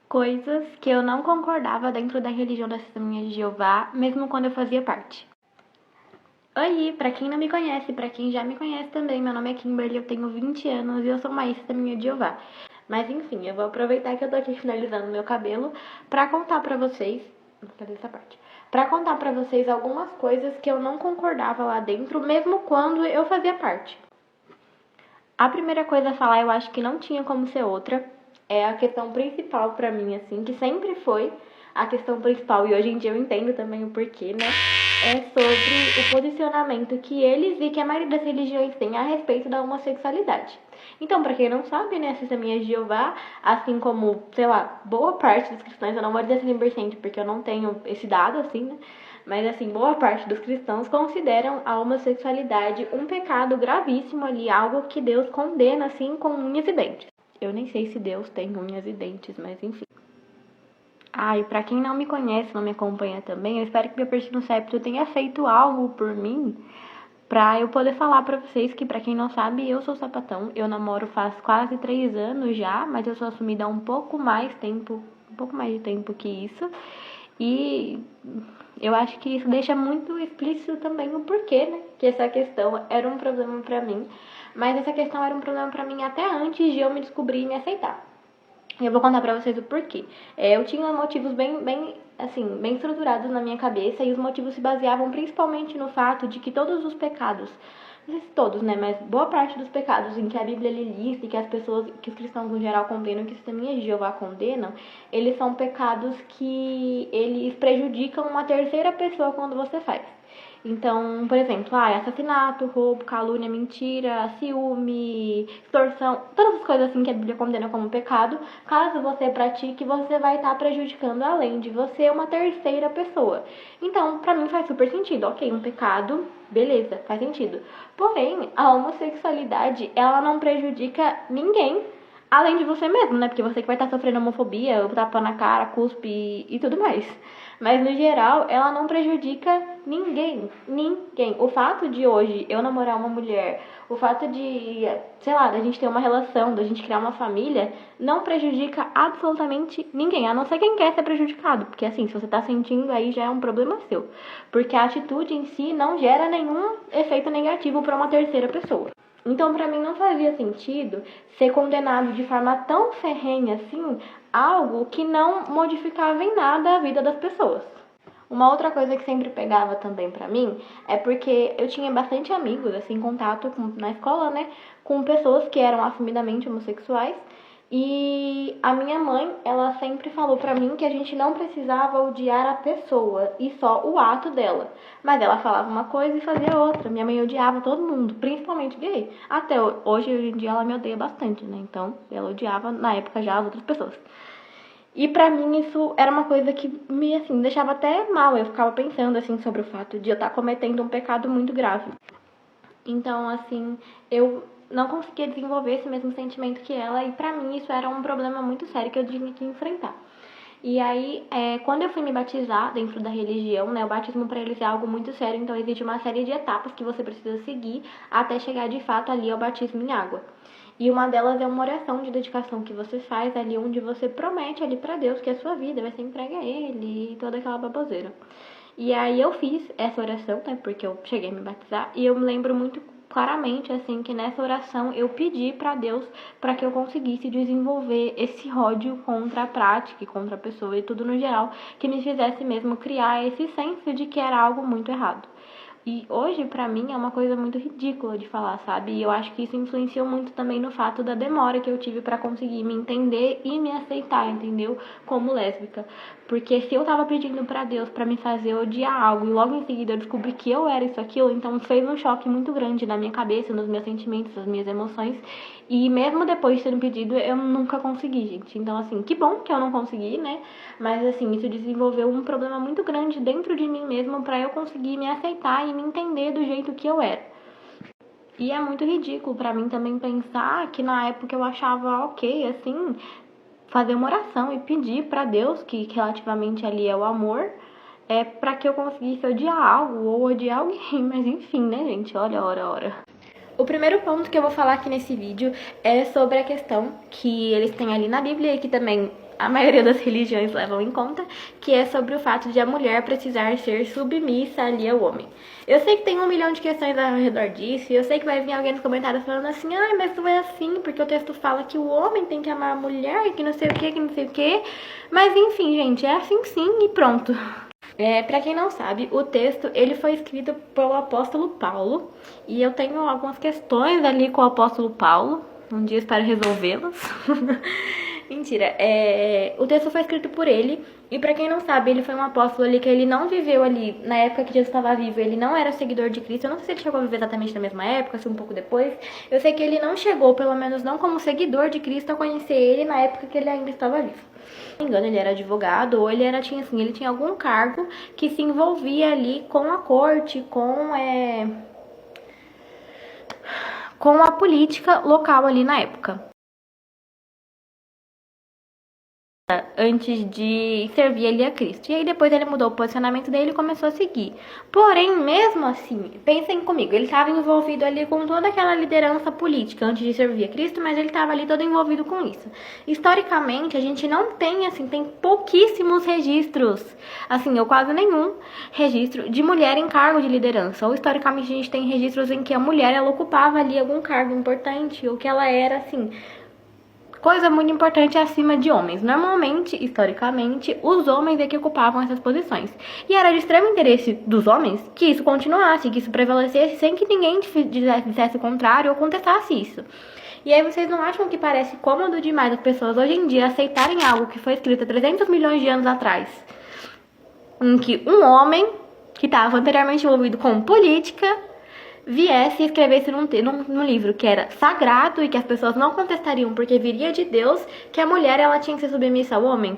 Coisas que eu não concordava dentro da religião da Testemunha de Jeová, mesmo quando eu fazia parte. Oi, pra quem não me conhece, pra quem já me conhece também, meu nome é Kimberly, eu tenho 20 anos e eu sou uma ex-testemunha de Jeová. Mas enfim, eu vou aproveitar que eu tô aqui finalizando meu cabelo pra contar pra vocês, vou fazer essa parte, pra contar pra vocês algumas coisas que eu não concordava lá dentro, mesmo quando eu fazia parte. A primeira coisa a falar, eu acho que não tinha como ser outra, é a questão principal pra mim, assim, que sempre foi a questão principal, e hoje em dia eu entendo também o porquê, né? É sobre o posicionamento que eles e que a maioria das religiões têm a respeito da homossexualidade. Então, pra quem não sabe, né, as Testemunhas de Jeová, assim como, sei lá, boa parte dos cristãos, eu não vou dizer 100% porque eu não tenho esse dado, assim, né? Mas, assim, boa parte dos cristãos consideram a homossexualidade um pecado gravíssimo ali, algo que Deus condena, assim, com unhas e dentes. Eu nem sei se Deus tem unhas e dentes, mas enfim. E pra quem não me conhece, não me acompanha também, eu espero que meu Pertinho Septo tenha feito algo por mim pra eu poder falar pra vocês que, pra quem não sabe, eu sou sapatão. Eu namoro faz quase 3 anos já, mas eu sou assumida há um pouco mais de tempo que isso. E eu acho que isso deixa muito explícito também o porquê, né? Que essa questão era um problema pra mim. Mas essa questão era um problema pra mim até antes de eu me descobrir e me aceitar. E eu vou contar pra vocês o porquê. Eu tinha motivos bem estruturados na minha cabeça, e os motivos se baseavam principalmente no fato de que todos os pecados, não sei se todos, né, mas boa parte dos pecados em que a Bíblia lista e que as pessoas, que os cristãos no geral condenam, que as Testemunhas de Jeová condenam, eles são pecados que eles prejudicam uma terceira pessoa quando você faz. Então, por exemplo, assassinato, roubo, calúnia, mentira, ciúme, extorsão, todas as coisas assim que a Bíblia condena como pecado, caso você pratique, você vai estar prejudicando, além de você, uma terceira pessoa. Então, pra mim faz super sentido. Ok, um pecado, beleza, faz sentido. Porém, a homossexualidade, ela não prejudica ninguém, além de você mesmo, né? Porque você que vai estar sofrendo homofobia, tapa na cara, cuspe e tudo mais. Mas, no geral, ela não prejudica ninguém. Ninguém. O fato de hoje eu namorar uma mulher, o fato de, sei lá, da gente ter uma relação, da gente criar uma família, não prejudica absolutamente ninguém. A não ser quem quer ser prejudicado. Porque, assim, se você tá sentindo, aí já é um problema seu. Porque a atitude em si não gera nenhum efeito negativo para uma terceira pessoa. Então, pra mim, não fazia sentido ser condenado de forma tão ferrenha assim, algo que não modificava em nada a vida das pessoas. Uma outra coisa que sempre pegava também pra mim é porque eu tinha bastante amigos, assim, contato na escola, né, com pessoas que eram assumidamente homossexuais. E a minha mãe, ela sempre falou pra mim que a gente não precisava odiar a pessoa e só o ato dela. Mas ela falava uma coisa e fazia outra. Minha mãe odiava todo mundo, principalmente gay. Até hoje em dia ela me odeia bastante, né? Então ela odiava na época já as outras pessoas. E pra mim isso era uma coisa que me, assim, deixava até mal. Eu ficava pensando, assim, sobre o fato de eu estar cometendo um pecado muito grave. Então, assim, eu não conseguia desenvolver esse mesmo sentimento que ela, e pra mim isso era um problema muito sério que eu tinha que enfrentar. E aí, quando eu fui me batizar dentro da religião, né, o batismo pra eles é algo muito sério, então existe uma série de etapas que você precisa seguir até chegar de fato ali ao batismo em água. E uma delas é uma oração de dedicação que você faz ali, onde você promete ali pra Deus que a sua vida vai ser entregue a Ele e toda aquela baboseira. E aí eu fiz essa oração, né, porque eu cheguei a me batizar, e eu me lembro muito claramente, assim, que nessa oração eu pedi pra Deus para que eu conseguisse desenvolver esse ódio contra a prática, contra a pessoa e tudo no geral, que me fizesse mesmo criar esse senso de que era algo muito errado. E hoje, pra mim, é uma coisa muito ridícula de falar, sabe? E eu acho que isso influenciou muito também no fato da demora que eu tive pra conseguir me entender e me aceitar, entendeu? Como lésbica. Porque se eu tava pedindo pra Deus pra me fazer odiar algo e logo em seguida eu descobri que eu era isso, aquilo, então fez um choque muito grande na minha cabeça, nos meus sentimentos, nas minhas emoções. E mesmo depois de ter pedido, eu nunca consegui, gente. Então, assim, que bom que eu não consegui, né? Mas, assim, isso desenvolveu um problema muito grande dentro de mim mesmo pra eu conseguir me aceitar e me entender do jeito que eu era. E é muito ridículo pra mim também pensar que na época eu achava ok, assim, fazer uma oração e pedir pra Deus, que relativamente ali é o amor, pra que eu conseguisse odiar algo ou odiar alguém. Mas enfim, né, gente? Olha, ora. O primeiro ponto que eu vou falar aqui nesse vídeo é sobre a questão que eles têm ali na Bíblia e que também a maioria das religiões levam em conta, que é sobre o fato de a mulher precisar ser submissa ali ao homem. Eu sei que tem 1 milhão de questões ao redor disso, e eu sei que vai vir alguém nos comentários falando assim, ai, mas não é assim, porque o texto fala que o homem tem que amar a mulher, que não sei o que não sei o que. Mas enfim, gente, é assim sim e pronto. Pra quem não sabe, o texto ele foi escrito pelo apóstolo Paulo, e eu tenho algumas questões ali com o apóstolo Paulo, um dia espero resolvê-las. Mentira, o texto foi escrito por ele, e pra quem não sabe, ele foi um apóstolo ali que ele não viveu ali, na época que Jesus estava vivo, ele não era seguidor de Cristo, eu não sei se ele chegou a viver exatamente na mesma época, se um pouco depois, eu sei que ele não chegou, pelo menos não como seguidor de Cristo, a conhecer ele na época que ele ainda estava vivo. Se não me engano, ele era advogado, ou ele tinha algum cargo que se envolvia ali com a corte, com a política local ali na época. Antes de servir ali a Cristo. E aí depois ele mudou o posicionamento dele e começou a seguir. Porém, mesmo assim, pensem comigo, ele estava envolvido ali com toda aquela liderança política antes de servir a Cristo, mas ele estava ali todo envolvido com isso. Historicamente, a gente não tem, assim, tem pouquíssimos registros, assim, ou quase nenhum registro de mulher em cargo de liderança. Ou historicamente a gente tem registros em que a mulher, ela ocupava ali algum cargo importante, ou que ela era, assim, coisa muito importante acima de homens. Normalmente, historicamente, os homens é que ocupavam essas posições. E era de extremo interesse dos homens que isso continuasse, que isso prevalecesse, sem que ninguém dissesse o contrário ou contestasse isso. E aí vocês não acham que parece cômodo demais as pessoas hoje em dia aceitarem algo que foi escrito há 300 milhões de anos atrás, em que um homem que estava anteriormente envolvido com política viesse e escrevesse num livro que era sagrado e que as pessoas não contestariam porque viria de Deus, que a mulher ela tinha que ser submissa ao homem?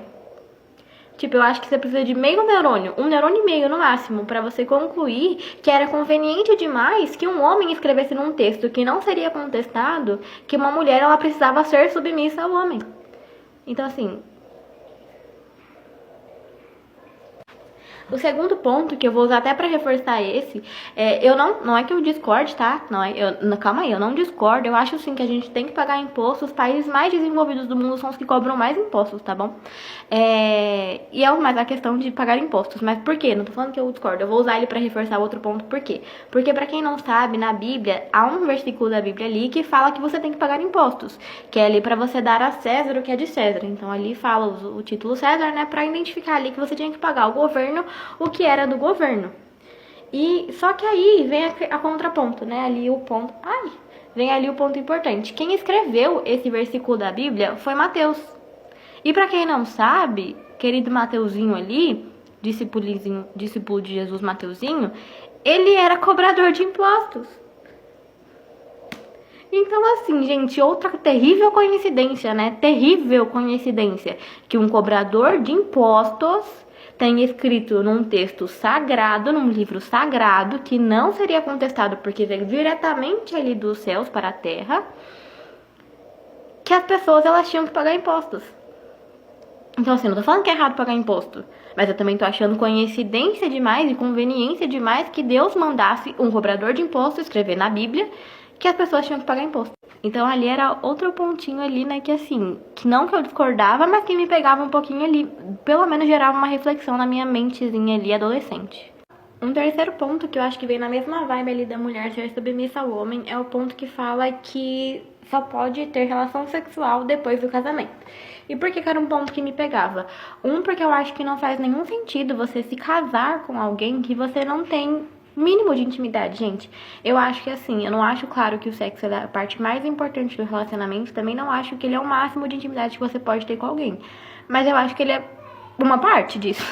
Tipo, eu acho que você precisa de meio neurônio, 1 neurônio e meio no máximo, pra você concluir que era conveniente demais que um homem escrevesse num texto que não seria contestado que uma mulher ela precisava ser submissa ao homem. Então, assim, o segundo ponto, que eu vou usar até pra reforçar esse, não é que eu discorde, tá? Calma aí, eu não discordo. Eu acho sim que a gente tem que pagar impostos. Os países mais desenvolvidos do mundo são os que cobram mais impostos, tá bom? E é mais a questão de pagar impostos. Mas por quê? Não tô falando que eu discordo. Eu vou usar ele pra reforçar outro ponto. Por quê? Porque pra quem não sabe, na Bíblia, há um versículo da Bíblia ali que fala que você tem que pagar impostos. Que é ali pra você dar a César o que é de César. Então ali fala o título César, né? Pra identificar ali que você tinha que pagar ao governo o que era do governo. E só que aí vem a contraponto, né? Vem ali o ponto importante. Quem escreveu esse versículo da Bíblia foi Mateus. E pra quem não sabe, querido Mateuzinho ali, discípulo de Jesus Mateuzinho, ele era cobrador de impostos. Então, assim, gente, outra terrível coincidência, né? Terrível coincidência que um cobrador de impostos tem escrito num texto sagrado, num livro sagrado, que não seria contestado porque veio diretamente ali dos céus para a terra, que as pessoas elas tinham que pagar impostos. Então, assim, não tô falando que é errado pagar imposto, mas eu também tô achando coincidência demais e conveniência demais que Deus mandasse um cobrador de impostos escrever na Bíblia que as pessoas tinham que pagar imposto. Então ali era outro pontinho ali, né, que assim, que não que eu discordava, mas que me pegava um pouquinho ali, pelo menos gerava uma reflexão na minha mentezinha ali, adolescente. Um terceiro ponto que eu acho que vem na mesma vibe ali da mulher ser submissa ao homem é o ponto que fala que só pode ter relação sexual depois do casamento. E por que era um ponto que me pegava? Porque eu acho que não faz nenhum sentido você se casar com alguém que você não tem mínimo de intimidade, gente. Eu acho que assim, eu não acho, claro, que o sexo é a parte mais importante do relacionamento, também não acho que ele é o máximo de intimidade que você pode ter com alguém. Mas eu acho que ele é uma parte disso.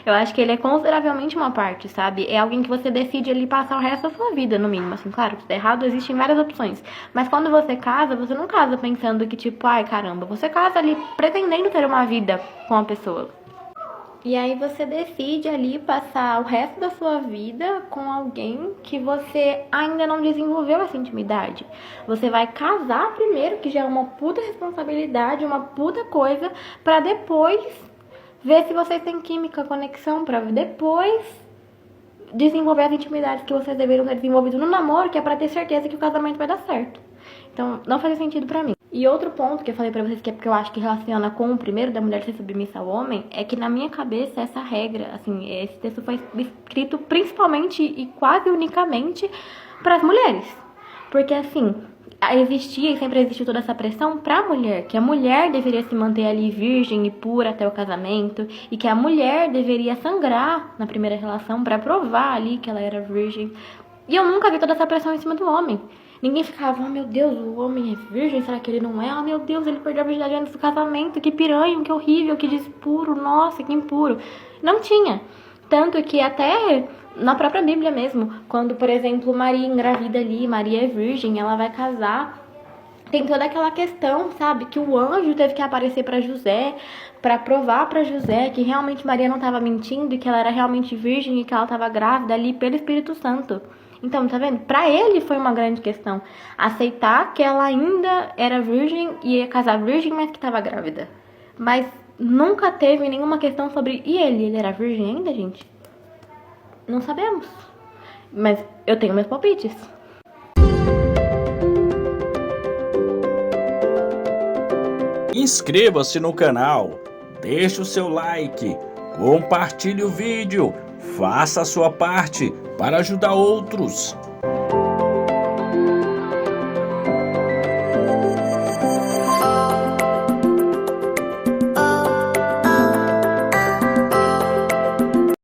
Eu acho que ele é consideravelmente uma parte, sabe? É alguém que você decide ali passar o resto da sua vida, no mínimo. Assim, claro, se der errado, existem várias opções. Mas quando você casa, você não casa pensando que tipo, ai, caramba. Você casa ali pretendendo ter uma vida com a pessoa. E aí você decide ali passar o resto da sua vida com alguém que você ainda não desenvolveu essa intimidade. Você vai casar primeiro, que já é uma puta responsabilidade, uma puta coisa, pra depois ver se vocês têm química, conexão, pra depois desenvolver as intimidades que vocês deveriam ter desenvolvido no namoro, que é pra ter certeza que o casamento vai dar certo. Então, não faz sentido pra mim. E outro ponto que eu falei pra vocês, que é porque eu acho que relaciona com o primeiro, da mulher ser submissa ao homem, é que na minha cabeça essa regra, assim, esse texto foi escrito principalmente e quase unicamente para as mulheres. Porque, assim, existia e sempre existiu toda essa pressão pra mulher, que a mulher deveria se manter ali virgem e pura até o casamento, e que a mulher deveria sangrar na primeira relação pra provar ali que ela era virgem. E eu nunca vi toda essa pressão em cima do homem. Ninguém ficava, oh meu Deus, o homem é virgem, será que ele não é? Oh meu Deus, ele perdeu a virgindade antes do casamento, que piranha, que horrível, que despuro, nossa, que impuro. Não tinha. Tanto que até na própria Bíblia mesmo, quando, por exemplo, Maria engravida ali, Maria é virgem, ela vai casar, tem toda aquela questão, sabe, que o anjo teve que aparecer para José, para provar para José que realmente Maria não estava mentindo e que ela era realmente virgem e que ela estava grávida ali pelo Espírito Santo. Então, tá vendo? Para ele foi uma grande questão aceitar que ela ainda era virgem e ia casar virgem, mas que estava grávida. Mas nunca teve nenhuma questão sobre e ele era virgem ainda, gente? Não sabemos. Mas eu tenho meus palpites. Inscreva-se no canal, deixe o seu like, compartilhe o vídeo, faça a sua parte para ajudar outros.